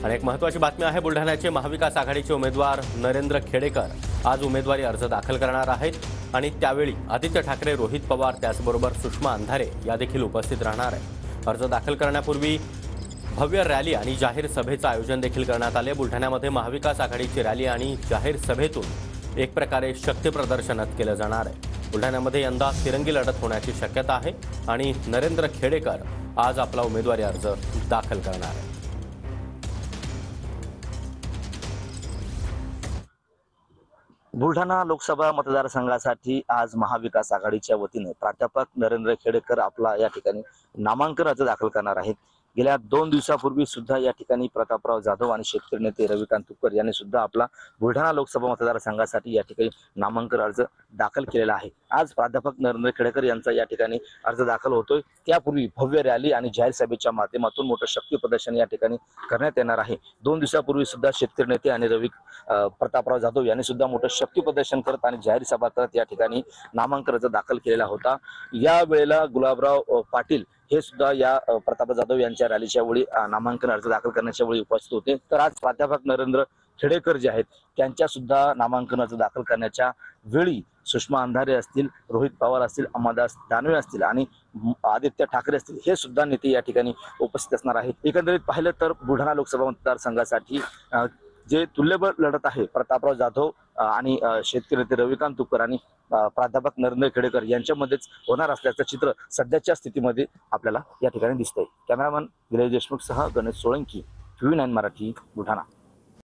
आणि एक महत्त्वाची बातमी आहे, बुलढाण्याचे महाविकास आघाडीचे उमेदवार नरेंद्र खेडेकर आज उमेदवारी अर्ज दाखल करणार आहेत आणि त्यावेळी आदित्य ठाकरे, रोहित पवार त्याचबरोबर सुषमा अंधारे या देखील उपस्थित राहणार आहेत। अर्ज दाखल करण्यापूर्वी भव्य रॅली आणि जाहीर सभेचं आयोजन देखील करण्यात आले। बुलढाण्यामध्ये महाविकास आघाडीची रॅली आणि जाहीर सभेतून एक प्रकारे शक्ती प्रदर्शनात केलं जाणार आहे। बुलढाण्यामध्ये यंदा तिरंगी लढत होण्याची शक्यता आहे आणि नरेंद्र खेडेकर आज आपला उमेदवारी अर्ज दाखल करणार आहे। बुलढाणा लोकसभा मतदारसंघासाठी आज महाविकास आघाडीच्या वतीने प्राध्यापक नरेंद्र खेडेकर आपला या ठिकाणी नामांकन अर्ज दाखल करणार आहेत। गेल्या 2 दिवसापूर्वी सुद्धा या ठिकाणी प्रतापराव जाधव आणि शेतकरी नेते रविकांत तुपकर यांनी सुद्धा आपला बुलढाणा लोकसभा मतदारसंघासाठी या ठिकाणी नामांकन अर्ज दाखल केलेला आहे। आज प्राध्यापक नरेंद्र खेडेकर यांचा या ठिकाणी अर्ज दाखल होतोय। त्यापूर्वी भव्य रॅली आणि जाहीर सभेच्या माध्यमातून मोठं शक्ती प्रदर्शन या ठिकाणी करण्यात येणार आहे। 2 दिवसापूर्वी सुद्धा शेतकरी नेते आणि प्रतापराव जाधव यांनी सुद्धा मोठं शक्ती प्रदर्शन करत आणि जाहीर सभा करत या ठिकाणी नामांकन अर्ज दाखल केलेला होता। या वेळेला गुलाबराव पाटील हे सुद्धा या प्रतापराव जाधव यांच्या रॅलीच्या वेळी नामांकन अर्ज दाखल करण्याच्या वेळी उपस्थित होते। तर आज प्राध्यापक नरेंद्र खेडेकर जे आहेत त्यांच्या सुद्धा नामांकन अर्ज दाखल करण्याच्या वेळी सुषमा अंधारे असतील, रोहित पवार असतील, अंबादास दानवे असतील आणि आदित्य ठाकरे असतील हे सुद्धा नेते या ठिकाणी उपस्थित असणार आहेत। एकंदरीत पाहिलं तर बुलढाणा लोकसभा मतदारसंघासाठी जे तुल्यबळ लढत आहे प्रतापराव जाधव आणि शेतकरी नेते रविकांत तुपकर आणि प्राध्यापक नरेंद्र खेडेकर यांच्यामध्येच होणार असल्याचं चित्र सध्याच्या स्थितीमध्ये आपल्याला या ठिकाणी दिसतंय। कॅमेरामन विजय देशमुख सह गणेश सोळंकी, TV9 मराठी, बुलढाणा।